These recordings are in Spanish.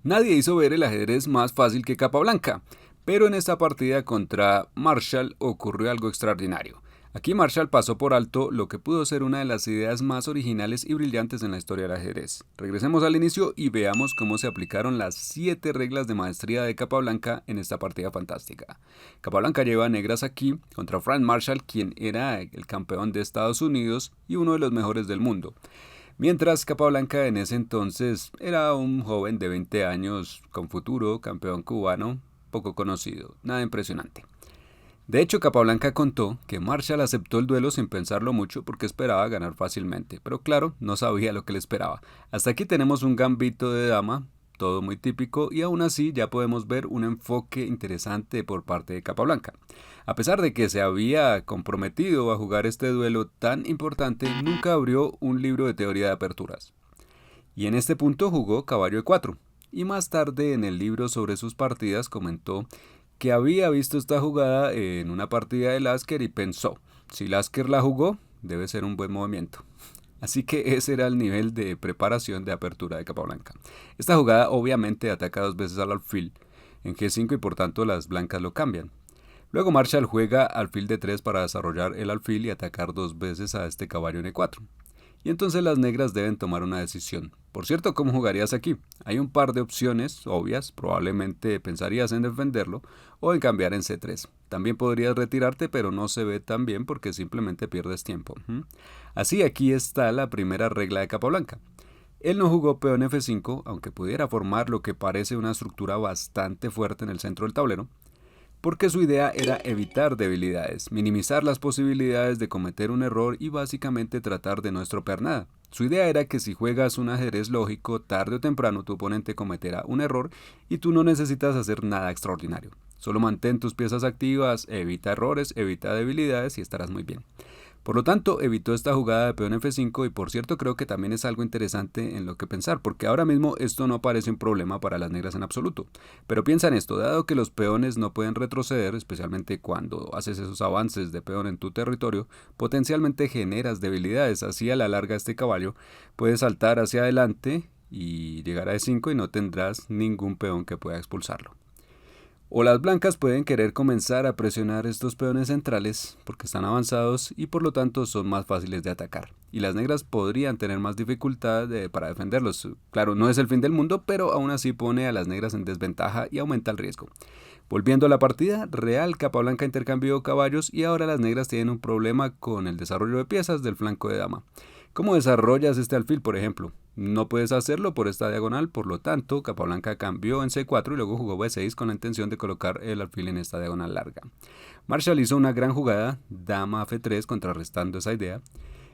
Nadie hizo ver el ajedrez más fácil que Capablanca, pero en esta partida contra Marshall ocurrió algo extraordinario. Aquí Marshall pasó por alto lo que pudo ser una de las ideas más originales y brillantes en la historia del ajedrez. Regresemos al inicio y veamos cómo se aplicaron las 7 reglas de maestría de Capablanca en esta partida fantástica. Capablanca lleva negras aquí contra Frank Marshall, quien era el campeón de Estados Unidos y uno de los mejores del mundo. Mientras Capablanca en ese entonces era un joven de 20 años con futuro, campeón cubano, poco conocido, nada impresionante. De hecho, Capablanca contó que Marshall aceptó el duelo sin pensarlo mucho porque esperaba ganar fácilmente, pero claro, no sabía lo que le esperaba. Hasta aquí tenemos un gambito de dama, todo muy típico, y aún así ya podemos ver un enfoque interesante por parte de Capablanca. A pesar de que se había comprometido a jugar este duelo tan importante, nunca abrió un libro de teoría de aperturas. Y en este punto jugó caballo de 4. Y más tarde en el libro sobre sus partidas comentó que había visto esta jugada en una partida de Lasker y pensó, si Lasker la jugó, debe ser un buen movimiento. Así que ese era el nivel de preparación de apertura de Capablanca. Esta jugada obviamente ataca 2 veces al alfil en G5 y por tanto las blancas lo cambian. Luego Marshall juega alfil de 3 para desarrollar el alfil y atacar 2 veces a este caballo en E4. Y entonces las negras deben tomar una decisión. Por cierto, ¿cómo jugarías aquí? Hay un par de opciones obvias, probablemente pensarías en defenderlo o en cambiar en C3. También podrías retirarte, pero no se ve tan bien porque simplemente pierdes tiempo. Así aquí está la primera regla de Capablanca. Él no jugó peón F5, aunque pudiera formar lo que parece una estructura bastante fuerte en el centro del tablero, porque su idea era evitar debilidades, minimizar las posibilidades de cometer un error y básicamente tratar de no estropear nada. Su idea era que si juegas un ajedrez lógico, tarde o temprano tu oponente cometerá un error y tú no necesitas hacer nada extraordinario. Solo mantén tus piezas activas, evita errores, evita debilidades y estarás muy bien. Por lo tanto, evitó esta jugada de peón F5 y por cierto creo que también es algo interesante en lo que pensar, porque ahora mismo esto no parece un problema para las negras en absoluto. Pero piensa en esto, dado que los peones no pueden retroceder, especialmente cuando haces esos avances de peón en tu territorio, potencialmente generas debilidades. Así a la larga este caballo puede saltar hacia adelante y llegar a E5 y no tendrás ningún peón que pueda expulsarlo. O las blancas pueden querer comenzar a presionar estos peones centrales porque están avanzados y por lo tanto son más fáciles de atacar. Y las negras podrían tener más dificultad para defenderlos. Claro, no es el fin del mundo, pero aún así pone a las negras en desventaja y aumenta el riesgo. Volviendo a la partida, Real Capablanca intercambió caballos y ahora las negras tienen un problema con el desarrollo de piezas del flanco de dama. ¿Cómo desarrollas este alfil, por ejemplo? No puedes hacerlo por esta diagonal, por lo tanto, Capablanca cambió en C4 y luego jugó B6 con la intención de colocar el alfil en esta diagonal larga. Marshall hizo una gran jugada, dama F3 contrarrestando esa idea,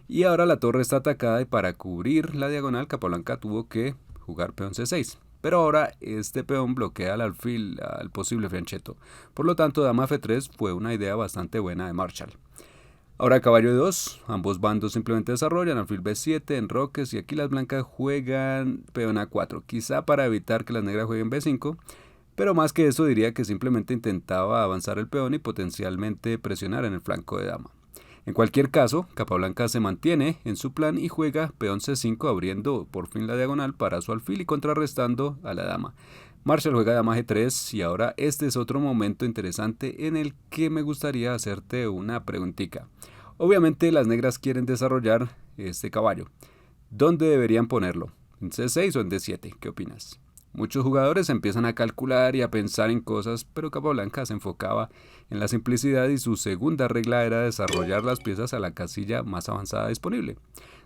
y ahora la torre está atacada y para cubrir la diagonal Capablanca tuvo que jugar peón C6. Pero ahora este peón bloquea al alfil al posible fianchetto. Por lo tanto, dama F3 fue una idea bastante buena de Marshall. Ahora caballo de 2, ambos bandos simplemente desarrollan alfil B7, enroques y aquí las blancas juegan peón A4, quizá para evitar que las negras jueguen B5, pero más que eso diría que simplemente intentaba avanzar el peón y potencialmente presionar en el flanco de dama. En cualquier caso, Capablanca se mantiene en su plan y juega peón C5 abriendo por fin la diagonal para su alfil y contrarrestando a la dama. Marshall juega dama G3 y ahora este es otro momento interesante en el que me gustaría hacerte una preguntita. Obviamente las negras quieren desarrollar este caballo. ¿Dónde deberían ponerlo? ¿En C6 o en D7? ¿Qué opinas? Muchos jugadores empiezan a calcular y a pensar en cosas, pero Capablanca se enfocaba en la simplicidad y su segunda regla era desarrollar las piezas a la casilla más avanzada disponible.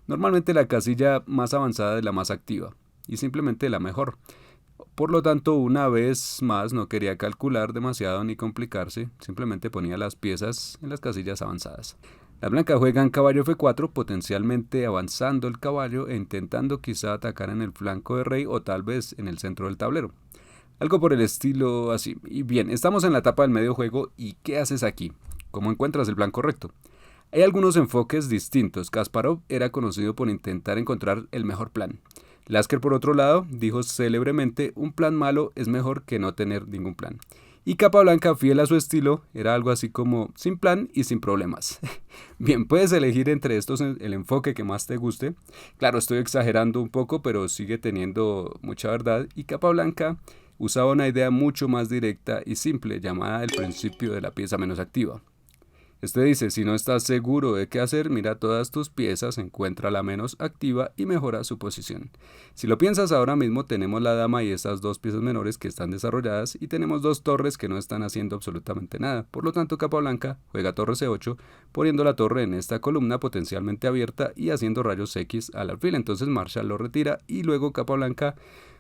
Normalmente la casilla más avanzada es la más activa y simplemente la mejor. Por lo tanto, una vez más no quería calcular demasiado ni complicarse, simplemente ponía las piezas en las casillas avanzadas. La blanca juega en caballo F4, potencialmente avanzando el caballo e intentando quizá atacar en el flanco de rey o tal vez en el centro del tablero. Algo por el estilo así. Y bien, estamos en la etapa del medio juego y ¿qué haces aquí? ¿Cómo encuentras el plan correcto? Hay algunos enfoques distintos. Kasparov era conocido por intentar encontrar el mejor plan. Lasker, por otro lado, dijo célebremente, un plan malo es mejor que no tener ningún plan. Y Capablanca, fiel a su estilo, era algo así como sin plan y sin problemas. Bien, puedes elegir entre estos el enfoque que más te guste. Claro, estoy exagerando un poco, pero sigue teniendo mucha verdad. Y Capablanca usaba una idea mucho más directa y simple llamada el principio de la pieza menos activa. Este dice, si no estás seguro de qué hacer, mira todas tus piezas, encuentra la menos activa y mejora su posición. Si lo piensas ahora mismo, tenemos la dama y estas dos piezas menores que están desarrolladas y tenemos dos torres que no están haciendo absolutamente nada. Por lo tanto, Capablanca juega torre C8, poniendo la torre en esta columna potencialmente abierta y haciendo rayos X al alfil. Entonces Marshall lo retira y luego Capablanca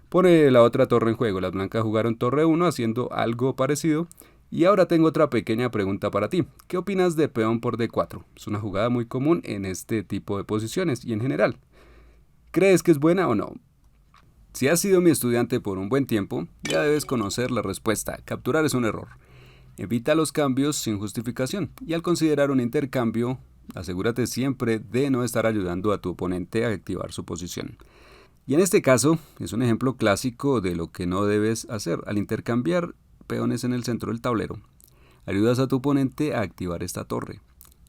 pone la otra torre en juego. Las blancas jugaron torre 1 haciendo algo parecido. Y ahora tengo otra pequeña pregunta para ti. ¿Qué opinas de peón por D4? Es una jugada muy común en este tipo de posiciones y en general. ¿Crees que es buena o no? Si has sido mi estudiante por un buen tiempo, ya debes conocer la respuesta. Capturar es un error. Evita los cambios sin justificación y al considerar un intercambio, asegúrate siempre de no estar ayudando a tu oponente a activar su posición. Y en este caso, es un ejemplo clásico de lo que no debes hacer. Al intercambiar peones en el centro del tablero, ayudas a tu oponente a activar esta torre.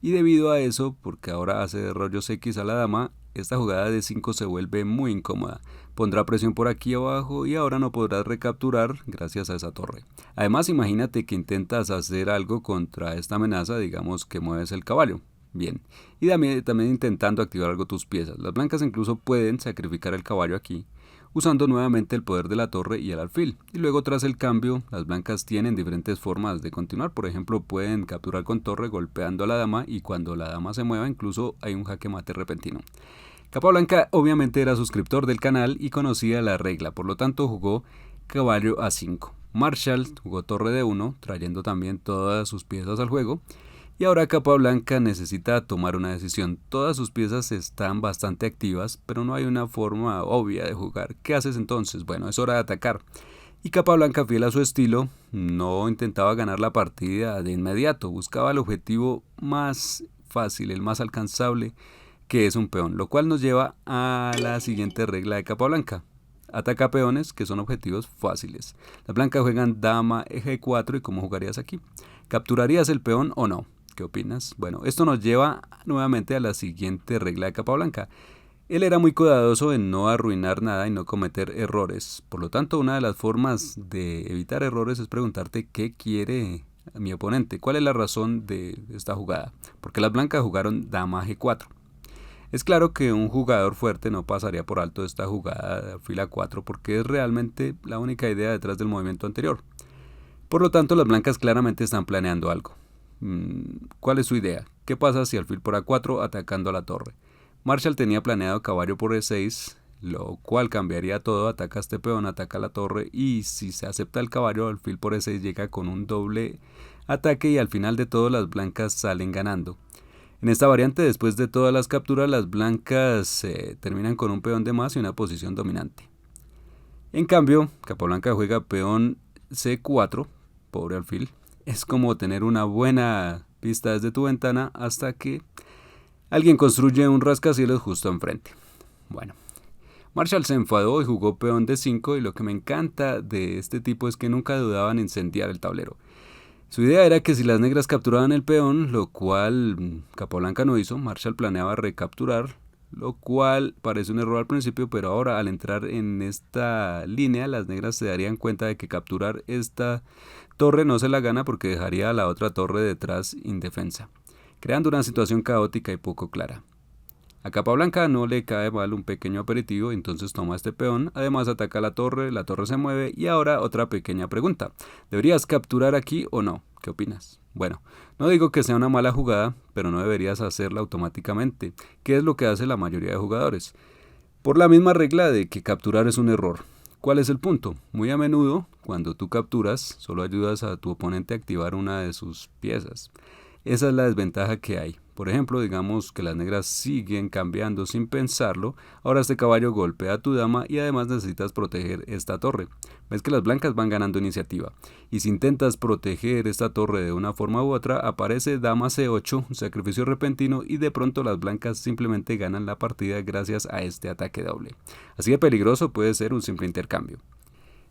Y debido a eso, porque ahora hace rayos X a la dama, esta jugada de 5 se vuelve muy incómoda. Pondrá presión por aquí abajo y ahora no podrás recapturar gracias a esa torre. Además, imagínate que intentas hacer algo contra esta amenaza, digamos que mueves el caballo. Bien, y también intentando activar algo tus piezas. Las blancas incluso pueden sacrificar el caballo aquí, usando nuevamente el poder de la torre y el alfil. Y luego tras el cambio, las blancas tienen diferentes formas de continuar. Por ejemplo, pueden capturar con torre golpeando a la dama y cuando la dama se mueva incluso hay un jaque mate repentino. Capablanca obviamente era suscriptor del canal y conocía la regla, por lo tanto jugó caballo A5. Marshall jugó torre D1, trayendo también todas sus piezas al juego. Y ahora Capablanca necesita tomar una decisión. Todas sus piezas están bastante activas, pero no hay una forma obvia de jugar. ¿Qué haces entonces? Bueno, es hora de atacar. Y Capablanca, fiel a su estilo, no intentaba ganar la partida de inmediato. Buscaba el objetivo más fácil, el más alcanzable, que es un peón. Lo cual nos lleva a la siguiente regla de Capablanca. Ataca peones, que son objetivos fáciles. Las blancas juegan dama, eje 4 y ¿cómo jugarías aquí? ¿Capturarías el peón o no? ¿Qué opinas? Bueno, esto nos lleva nuevamente a la siguiente regla de Capablanca. Él era muy cuidadoso en no arruinar nada y no cometer errores. Por lo tanto, una de las formas de evitar errores es preguntarte qué quiere mi oponente. ¿Cuál es la razón de esta jugada? Porque las blancas jugaron dama G4. Es claro que un jugador fuerte no pasaría por alto esta jugada de fila 4 porque es realmente la única idea detrás del movimiento anterior. Por lo tanto, las blancas claramente están planeando algo. ¿Cuál es su idea? ¿Qué pasa si alfil por A4 atacando a la torre? Marshall tenía planeado caballo por E6, lo cual cambiaría todo. Ataca a este peón, ataca a la torre y si se acepta el caballo, alfil por E6 llega con un doble ataque y al final de todo las blancas salen ganando. En esta variante, después de todas las capturas, las blancas terminan con un peón de más y una posición dominante. En cambio, Capablanca juega peón C4, pobre alfil. Es como tener una buena vista desde tu ventana hasta que alguien construye un rascacielos justo enfrente. Bueno, Marshall se enfadó y jugó peón D5 y lo que me encanta de este tipo es que nunca dudaba en incendiar el tablero. Su idea era que si las negras capturaban el peón, lo cual Capablanca no hizo, Marshall planeaba recapturar, lo cual parece un error al principio, pero ahora al entrar en esta línea las negras se darían cuenta de que capturar esta torre no se la gana porque dejaría a la otra torre detrás indefensa, creando una situación caótica y poco clara. A Capablanca no le cae mal un pequeño aperitivo, entonces toma este peón, además ataca la torre se mueve y ahora otra pequeña pregunta. ¿Deberías capturar aquí o no? ¿Qué opinas? Bueno, no digo que sea una mala jugada, pero no deberías hacerla automáticamente, que es lo que hace la mayoría de jugadores. Por la misma regla de que capturar es un error. ¿Cuál es el punto? Muy a menudo, cuando tú capturas, solo ayudas a tu oponente a activar una de sus piezas. Esa es la desventaja que hay. Por ejemplo, digamos que las negras siguen cambiando sin pensarlo. Ahora este caballo golpea a tu dama y además necesitas proteger esta torre. Ves que las blancas van ganando iniciativa. Y si intentas proteger esta torre de una forma u otra, aparece dama C8, un sacrificio repentino y de pronto las blancas simplemente ganan la partida gracias a este ataque doble. Así de peligroso puede ser un simple intercambio.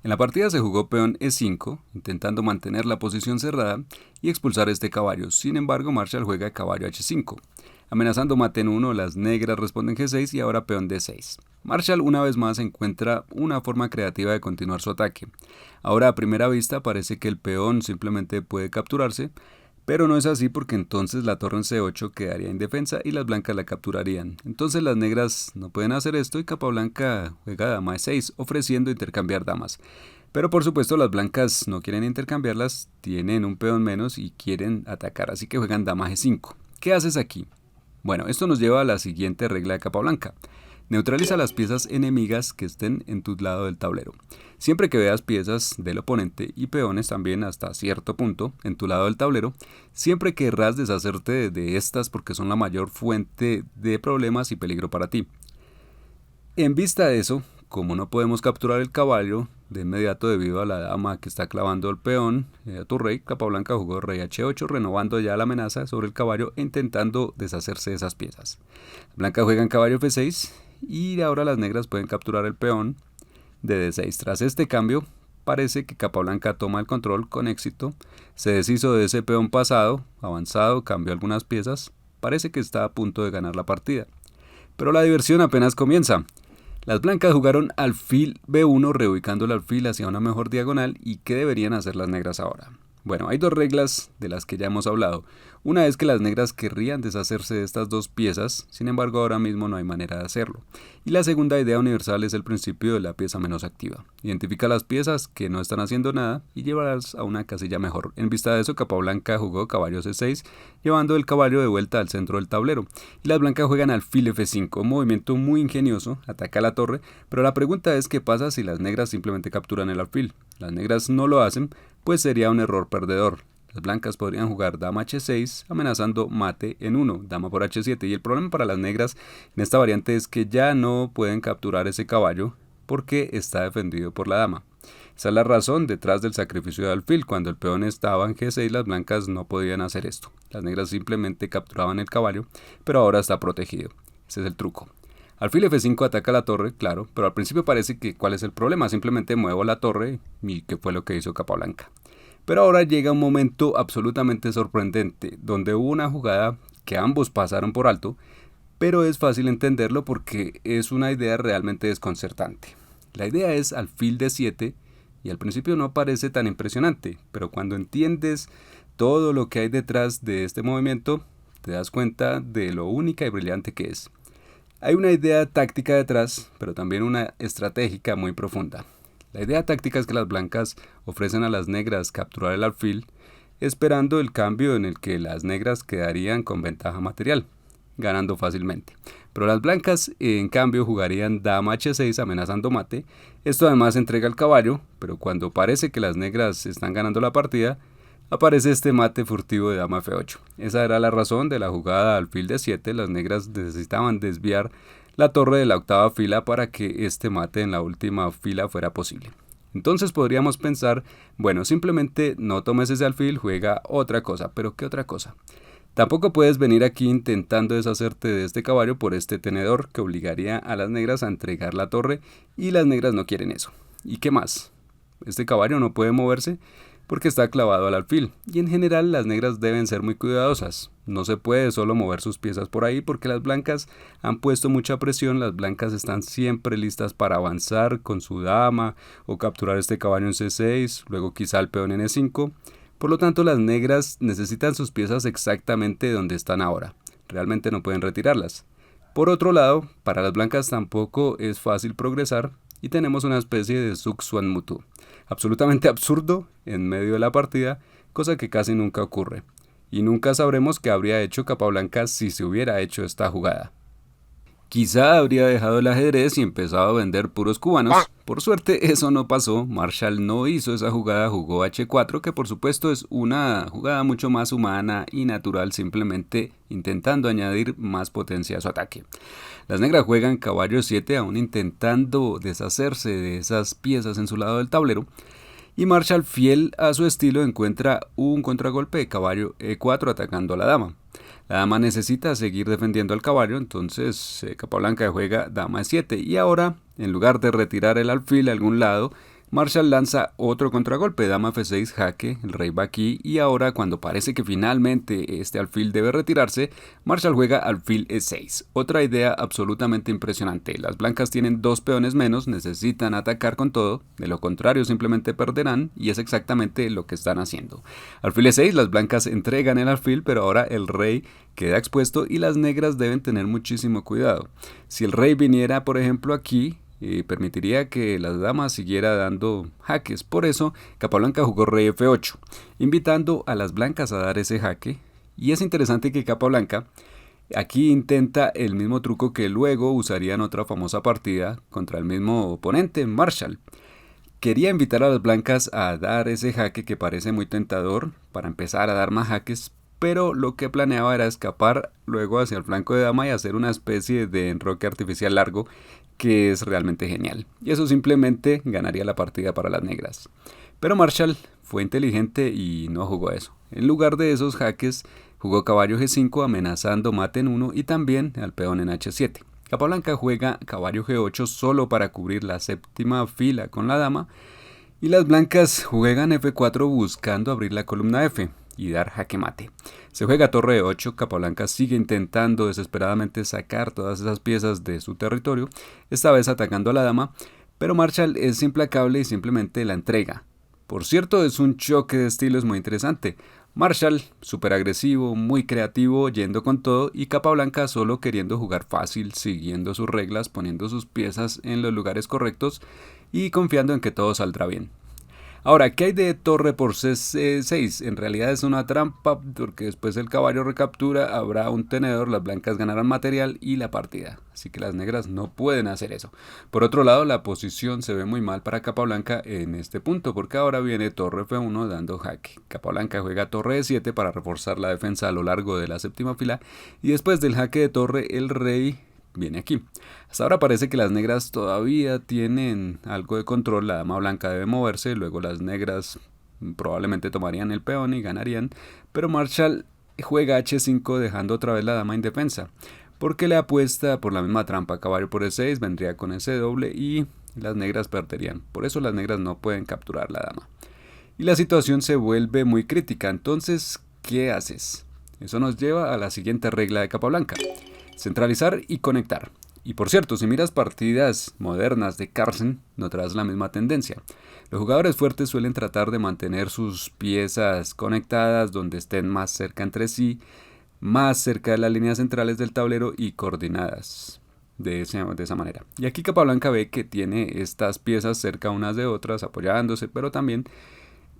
En la partida se jugó peón E5, intentando mantener la posición cerrada y expulsar este caballo. Sin embargo, Marshall juega caballo H5. Amenazando mate en 1, las negras responden G6 y ahora peón D6. Marshall una vez más encuentra una forma creativa de continuar su ataque. Ahora a primera vista parece que el peón simplemente puede capturarse, pero no es así porque entonces la torre en C8 quedaría indefensa y las blancas la capturarían. Entonces las negras no pueden hacer esto y Capablanca juega dama E6 ofreciendo intercambiar damas. Pero por supuesto las blancas no quieren intercambiarlas, tienen un peón menos y quieren atacar, así que juegan dama G5. ¿Qué haces aquí? Bueno, esto nos lleva a la siguiente regla de Capablanca. Neutraliza las piezas enemigas que estén en tu lado del tablero. Siempre que veas piezas del oponente y peones también hasta cierto punto en tu lado del tablero, siempre querrás deshacerte de estas porque son la mayor fuente de problemas y peligro para ti. En vista de eso, como no podemos capturar el caballo de inmediato debido a la dama que está clavando el peón a tu rey, Capablanca jugó rey H8 renovando ya la amenaza sobre el caballo e intentando deshacerse de esas piezas. Blanca juega en caballo F6 y ahora las negras pueden capturar el peón de D6. Tras este cambio, parece que Capablanca toma el control con éxito, se deshizo de ese peón pasado, avanzado, cambió algunas piezas, parece que está a punto de ganar la partida. Pero la diversión apenas comienza. Las blancas jugaron alfil B1 reubicando el alfil hacia una mejor diagonal. ¿Y qué deberían hacer las negras ahora? Bueno, hay dos reglas de las que ya hemos hablado. Una es que las negras querrían deshacerse de estas dos piezas, sin embargo ahora mismo no hay manera de hacerlo. Y la segunda idea universal es el principio de la pieza menos activa. Identifica las piezas que no están haciendo nada y llévalas a una casilla mejor. En vista de eso, Capablanca jugó caballo C6, llevando el caballo de vuelta al centro del tablero. Y las blancas juegan alfil F5, un movimiento muy ingenioso, ataca la torre, pero la pregunta es qué pasa si las negras simplemente capturan el alfil. Las negras no lo hacen, pues sería un error perdedor. Las blancas podrían jugar dama H6 amenazando mate en 1, dama por H7 y el problema para las negras en esta variante es que ya no pueden capturar ese caballo porque está defendido por la dama. Esa es la razón detrás del sacrificio de alfil. Cuando el peón estaba en G6 las blancas no podían hacer esto. Las negras simplemente capturaban el caballo, pero ahora está protegido. Ese es el truco. Alfil F5 ataca la torre, claro, pero al principio parece que ¿cuál es el problema? Simplemente muevo la torre y que fue lo que hizo Capablanca. Pero ahora llega un momento absolutamente sorprendente, donde hubo una jugada que ambos pasaron por alto, pero es fácil entenderlo porque es una idea realmente desconcertante. La idea es alfil D7 y al principio no parece tan impresionante, pero cuando entiendes todo lo que hay detrás de este movimiento, te das cuenta de lo única y brillante que es. Hay una idea táctica detrás, pero también una estratégica muy profunda. La idea táctica es que las blancas ofrecen a las negras capturar el alfil, esperando el cambio en el que las negras quedarían con ventaja material, ganando fácilmente. Pero las blancas, en cambio, jugarían dama H6 amenazando mate. Esto además entrega el caballo, pero cuando parece que las negras están ganando la partida, aparece este mate furtivo de dama F8. Esa era la razón de la jugada alfil D7. Las negras necesitaban desviar la torre de la octava fila para que este mate en la última fila fuera posible. Entonces podríamos pensar, bueno, simplemente no tomes ese alfil, juega otra cosa. ¿Pero qué otra cosa? Tampoco puedes venir aquí intentando deshacerte de este caballo por este tenedor que obligaría a las negras a entregar la torre y las negras no quieren eso. ¿Y qué más? Este caballo no puede moverse porque está clavado al alfil y en general las negras deben ser muy cuidadosas. No se puede solo mover sus piezas por ahí porque las blancas han puesto mucha presión. Las blancas están siempre listas para avanzar con su dama o capturar este caballo en C6, luego quizá el peón en E5. Por lo tanto, las negras necesitan sus piezas exactamente donde están ahora. Realmente no pueden retirarlas. Por otro lado, para las blancas tampoco es fácil progresar y tenemos una especie de Zugzwang mutuo. Absolutamente absurdo en medio de la partida, cosa que casi nunca ocurre. Y nunca sabremos qué habría hecho Capablanca si se hubiera hecho esta jugada. Quizá habría dejado el ajedrez y empezado a vender puros cubanos. Por suerte eso no pasó, Marshall no hizo esa jugada, jugó H4, que por supuesto es una jugada mucho más humana y natural, simplemente intentando añadir más potencia a su ataque. Las negras juegan caballo 7 aún intentando deshacerse de esas piezas en su lado del tablero. Y Marshall, fiel a su estilo, encuentra un contragolpe de caballo E4 atacando a la dama. La dama necesita seguir defendiendo al caballo, entonces Capablanca juega dama E7 y ahora, en lugar de retirar el alfil a algún lado, Marshall lanza otro contragolpe, dama f6, jaque, el rey va aquí y ahora cuando parece que finalmente este alfil debe retirarse, Marshall juega alfil e6. Otra idea absolutamente impresionante, las blancas tienen 2 peones menos, necesitan atacar con todo, de lo contrario simplemente perderán y es exactamente lo que están haciendo. Alfil e6, las blancas entregan el alfil pero ahora el rey queda expuesto y las negras deben tener muchísimo cuidado. Si el rey viniera por ejemplo aquí, permitiría que las damas siguiera dando jaques. Por eso Capablanca jugó rey f8, invitando a las blancas a dar ese jaque. Y es interesante que Capablanca aquí intenta el mismo truco que luego usaría en otra famosa partida contra el mismo oponente, Marshall. Quería invitar a las blancas a dar ese jaque que parece muy tentador para empezar a dar más jaques, pero lo que planeaba era escapar luego hacia el flanco de dama y hacer una especie de enroque artificial largo que es realmente genial. Y eso simplemente ganaría la partida para las negras. Pero Marshall fue inteligente y no jugó eso. En lugar de esos jaques, jugó caballo g5 amenazando mate en 1 y también al peón en h7. Capablanca juega caballo g8 solo para cubrir la séptima fila con la dama y las blancas juegan f4 buscando abrir la columna f y dar jaque mate. Se juega torre de 8, Capablanca sigue intentando desesperadamente sacar todas esas piezas de su territorio, esta vez atacando a la dama, pero Marshall es implacable y simplemente la entrega. Por cierto, es un choque de estilos muy interesante. Marshall, súper agresivo, muy creativo, yendo con todo, y Capablanca solo queriendo jugar fácil, siguiendo sus reglas, poniendo sus piezas en los lugares correctos y confiando en que todo saldrá bien. Ahora, ¿qué hay de torre por c6? En realidad es una trampa porque después el caballo recaptura, habrá un tenedor, las blancas ganarán material y la partida. Así que las negras no pueden hacer eso. Por otro lado, la posición se ve muy mal para Capablanca en este punto porque ahora viene torre f1 dando jaque. Capablanca juega torre e7 para reforzar la defensa a lo largo de la séptima fila y después del jaque de torre el rey viene aquí. Hasta ahora parece que las negras todavía tienen algo de control, la dama blanca debe moverse, luego las negras probablemente tomarían el peón y ganarían, pero Marshall juega h5 dejando otra vez la dama indefensa, porque le apuesta por la misma trampa, caballo por e6, vendría con ese doble y las negras perderían, por eso las negras no pueden capturar la dama. Y la situación se vuelve muy crítica, entonces, ¿qué haces? Eso nos lleva a la siguiente regla de Capablanca. Centralizar y conectar. Y por cierto, si miras partidas modernas de Carlsen, notarás la misma tendencia. Los jugadores fuertes suelen tratar de mantener sus piezas conectadas donde estén más cerca entre sí, más cerca de las líneas centrales del tablero y coordinadas de esa manera. Y aquí Capablanca ve que tiene estas piezas cerca unas de otras apoyándose, pero también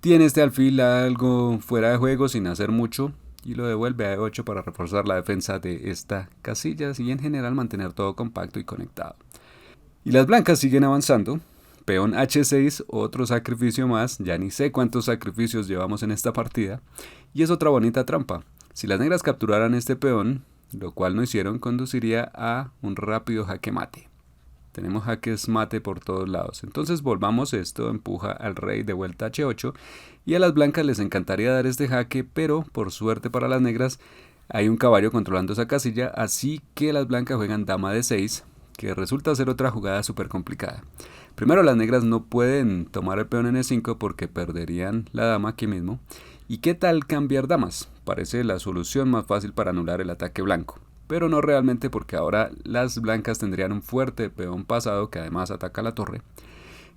tiene este alfil algo fuera de juego sin hacer mucho y lo devuelve a e8 para reforzar la defensa de esta casilla y en general mantener todo compacto y conectado. Y las blancas siguen avanzando. Peón h6, otro sacrificio más, ya ni sé cuántos sacrificios llevamos en esta partida. Y es otra bonita trampa. Si las negras capturaran este peón, lo cual no hicieron, conduciría a un rápido jaque mate. Tenemos jaques mate por todos lados. Entonces volvamos esto, empuja al rey de vuelta a h8 y a las blancas les encantaría dar este jaque, pero por suerte para las negras hay un caballo controlando esa casilla, así que las blancas juegan dama d6, que resulta ser otra jugada súper complicada. Primero las negras no pueden tomar el peón en e5 porque perderían la dama aquí mismo. ¿Y qué tal cambiar damas? Parece la solución más fácil para anular el ataque blanco. Pero no realmente porque ahora las blancas tendrían un fuerte peón pasado que además ataca la torre.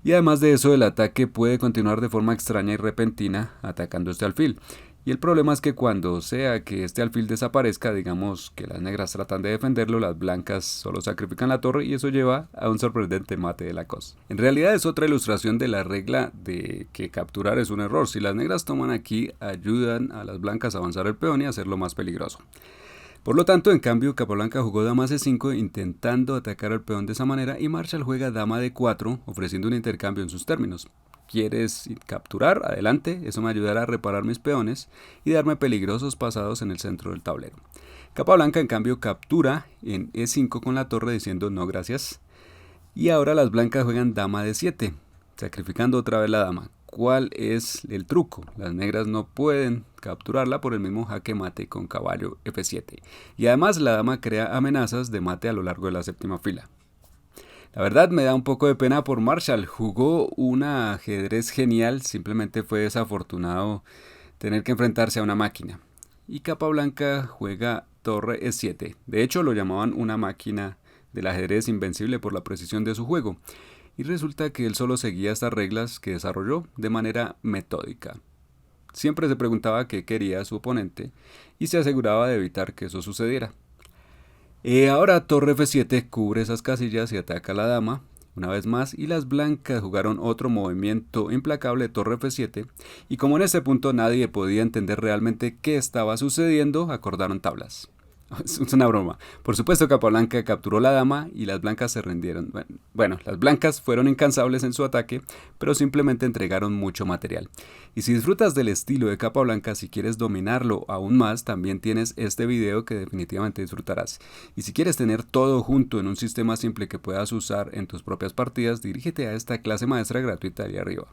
Y además de eso el ataque puede continuar de forma extraña y repentina atacando este alfil. Y el problema es que cuando sea que este alfil desaparezca, digamos que las negras tratan de defenderlo, las blancas solo sacrifican la torre y eso lleva a un sorprendente mate de la cosa. En realidad es otra ilustración de la regla de que capturar es un error. Si las negras toman aquí, ayudan a las blancas a avanzar el peón y hacerlo más peligroso. Por lo tanto, en cambio, Capablanca jugó dama c5 intentando atacar al peón de esa manera y Marshall juega dama d4 ofreciendo un intercambio en sus términos. ¿Quieres capturar? Adelante, eso me ayudará a reparar mis peones y darme peligrosos pasados en el centro del tablero. Capablanca en cambio captura en e5 con la torre diciendo no gracias. Y ahora las blancas juegan dama d7, sacrificando otra vez la dama. ¿Cuál es el truco? Las negras no pueden capturarla por el mismo jaque mate con caballo f7. Y además la dama crea amenazas de mate a lo largo de la séptima fila. La verdad me da un poco de pena por Marshall. Jugó un ajedrez genial, simplemente fue desafortunado tener que enfrentarse a una máquina. Y Capablanca juega torre E7. De hecho, lo llamaban una máquina del ajedrez invencible por la precisión de su juego. Y resulta que él solo seguía estas reglas que desarrolló de manera metódica. Siempre se preguntaba qué quería su oponente y se aseguraba de evitar que eso sucediera. Ahora torre F7 cubre esas casillas y ataca a la dama una vez más, y las blancas jugaron otro movimiento implacable, torre F7, y como en ese punto nadie podía entender realmente qué estaba sucediendo, acordaron tablas. Es una broma. Por supuesto, Capablanca capturó la dama y las blancas se rindieron. Bueno, las blancas fueron incansables en su ataque, pero simplemente entregaron mucho material. Y si disfrutas del estilo de Capablanca, si quieres dominarlo aún más, también tienes este video que definitivamente disfrutarás. Y si quieres tener todo junto en un sistema simple que puedas usar en tus propias partidas, dirígete a esta clase maestra gratuita de arriba.